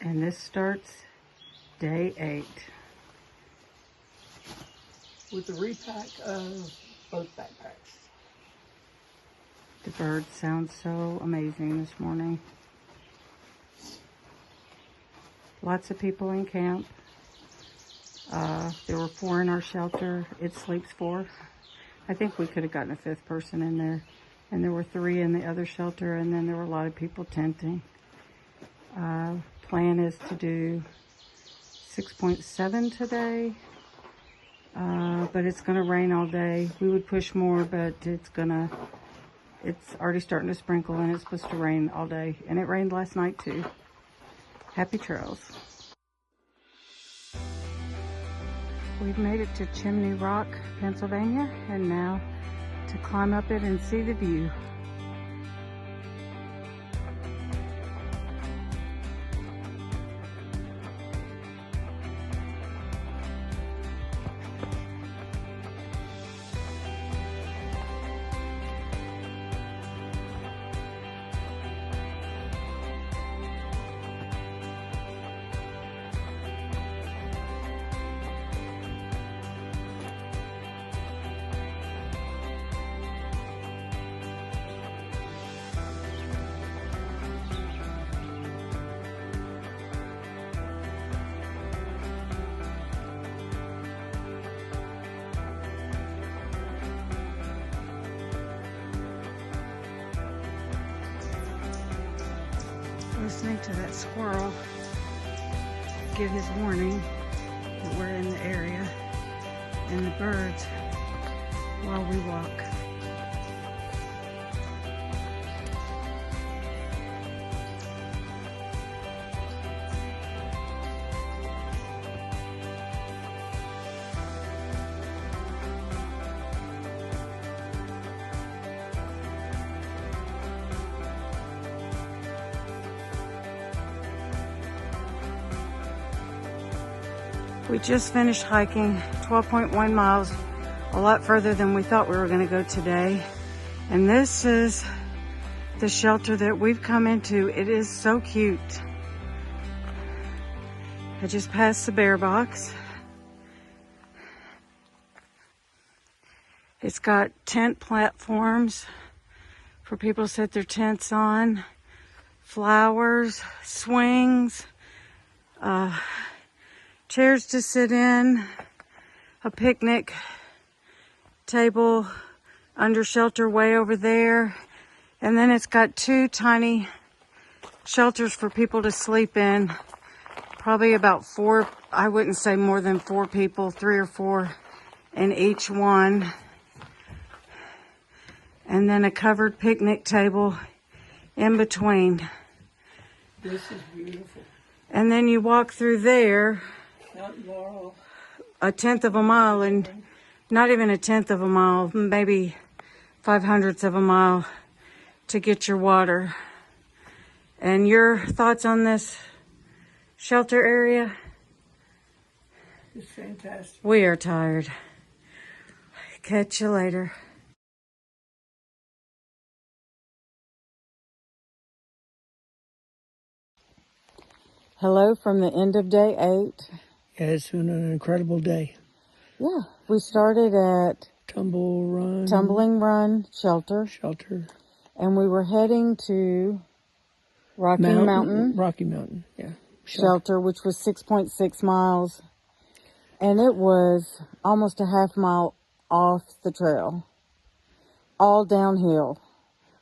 And this starts day 8. With a repack of both backpacks. The birds sound so amazing this morning. Lots of people in camp. There were 4 in our shelter. It sleeps 4. I think we could have gotten a 5th person in there. And there were 3 in the other shelter, and then there were a lot of people tenting. Plan is to do 6.7 today. But it's gonna rain all day. We would push more, but it's already starting to sprinkle, and it's supposed to rain all day. And it rained last night too. Happy trails. We've made it to Chimney Rock, Pennsylvania, and now to climb up it and see the view. Listening to that squirrel give his warning that we're in the area, and the birds while we walk. We just finished hiking 12.1 miles, a lot further than we thought we were going to go today. And this is the shelter that we've come into. It is so cute. I just passed the bear box. It's got tent platforms for people to set their tents on, flowers, swings, chairs to sit in, a picnic table under shelter way over there. And then it's got 2 tiny shelters for people to sleep in. Probably about 4, I wouldn't say more than 4 people, 3 or 4 in each one. And then a covered picnic table in between. This is beautiful. And then you walk through there a 1/10 of a mile, and not even a 1/10 of a mile, maybe 5/100ths of a mile to get your water. And your thoughts on this shelter area? It's fantastic. We are tired. Catch you later. Hello from the end of day 8. Yeah, it's been an incredible day. Yeah, we started at Tumbling Run Shelter, and we were heading to Rocky Mountain yeah. Shelter, which was 6.6 miles, and it was almost a half mile off the trail, all downhill,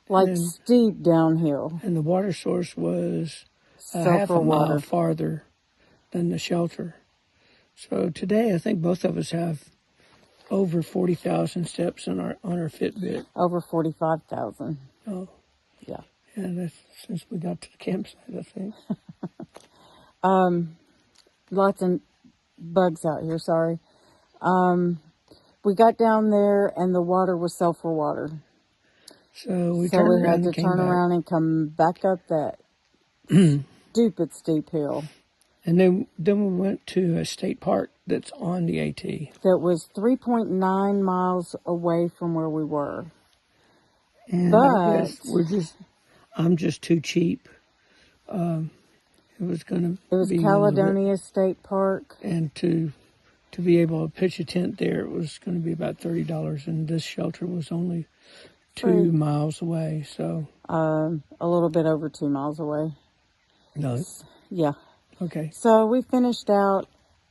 like steep downhill. And the water source was half a mile farther than the shelter. So today, I think both of us have over 40,000 steps on our Fitbit. Over 45,000. Oh, yeah. And that's since we got to the campsite, I think. Lots of bugs out here. Sorry. We got down there, and the water was sulfur water. So we had to turn around and come back up that stupid steep hill. And then we went to a state park that's on the AT. That was 3.9 miles away from where we were. And but I'm just too cheap. It was going to It was be Caledonia State Park. And to be able to pitch a tent there, it was going to be about $30, and this shelter was only 2 miles away. So a little bit over 2 miles away. no, Yeah. okay. So we finished out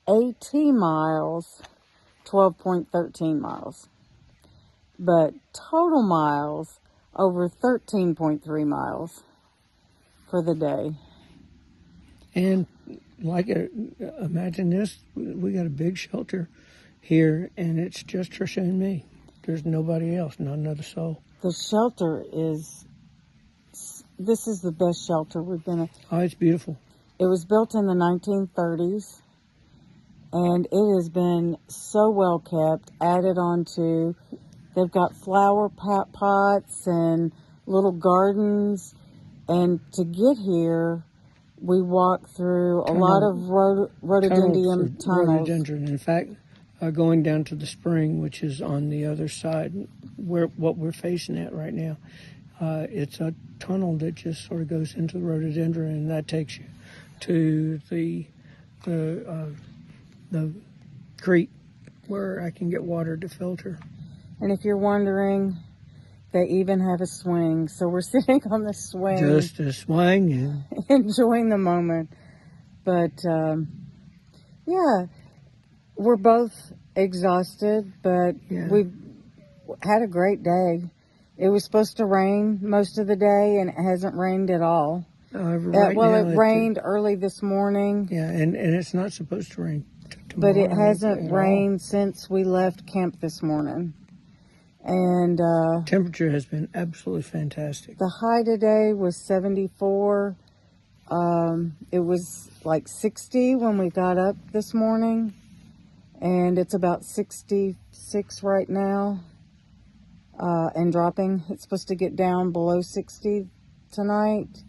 18 miles, 12.13 miles, but total miles over 13.3 miles for the day. And imagine this: we got a big shelter here, and it's just Trisha and me. There's nobody else, not another soul. The shelter this is the best shelter we've been in. Oh, it's beautiful. It was built in the 1930s, and it has been so well kept, added on to. They've got flower pots and little gardens, and to get here, we walked through a lot of rhododendron tunnels. Rhododendron. In fact, going down to the spring, which is on the other side, what we're facing at right now, it's a tunnel that just sort of goes into the rhododendron, and that takes you to the creek where I can get water to filter. And if you're wondering, they even have a swing. So we're sitting on the swing. Just a swing. And enjoying the moment. But, yeah, we're both exhausted, but we've had a great day. It was supposed to rain most of the day, and it hasn't rained at all. It rained early this morning. Yeah, and it's not supposed to rain tomorrow. But it hasn't rained since we left camp this morning. And temperature has been absolutely fantastic. The high today was 74. It was like 60 when we got up this morning, and it's about 66 right now, and dropping. It's supposed to get down below 60 tonight,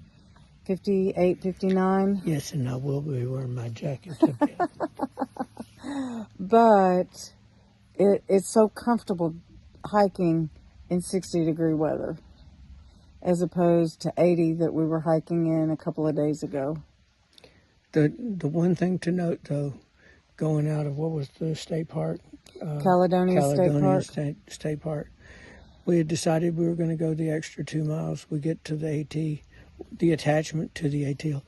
58, 59. Yes, and I will be wearing my jacket. But it's so comfortable hiking in 60-degree weather as opposed to 80 that we were hiking in a couple of days ago. The one thing to note, though, going out of what was the state park? Caledonia State Park. We had decided we were going to go the extra 2 miles. We get to the AT, the attachment to the ATL,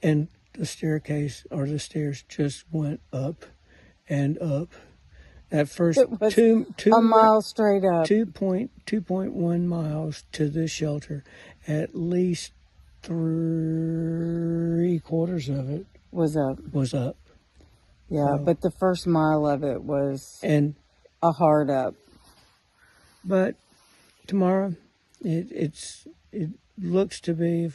and the staircase or the stairs just went up and up. At first, it was a mile straight up. 2.1 miles to this shelter. At least 3/4 of it was up. Yeah, but the first mile of it was a hard up. But tomorrow, it looks to be,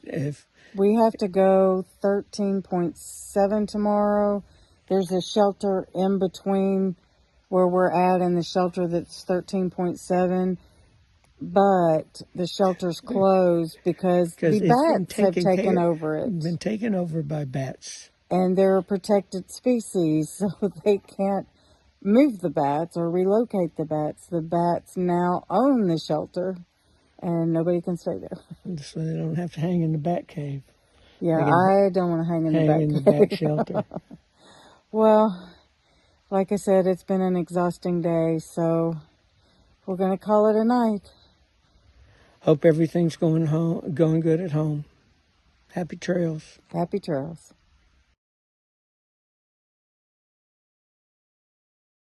if we have to go 13.7 tomorrow. There's a shelter in between where we're at and the shelter that's 13.7, but the shelter's closed because the bats have taken over it. Been taken over by bats. And they're a protected species, so they can't move the bats or relocate the bats. The bats now own the shelter, and nobody can stay there. So they don't have to hang in the bat cave. Yeah, I don't want to hang in the bat shelter. Well, like I said, it's been an exhausting day, so we're going to call it a night. Hope everything's going good at home. Happy trails. Happy trails.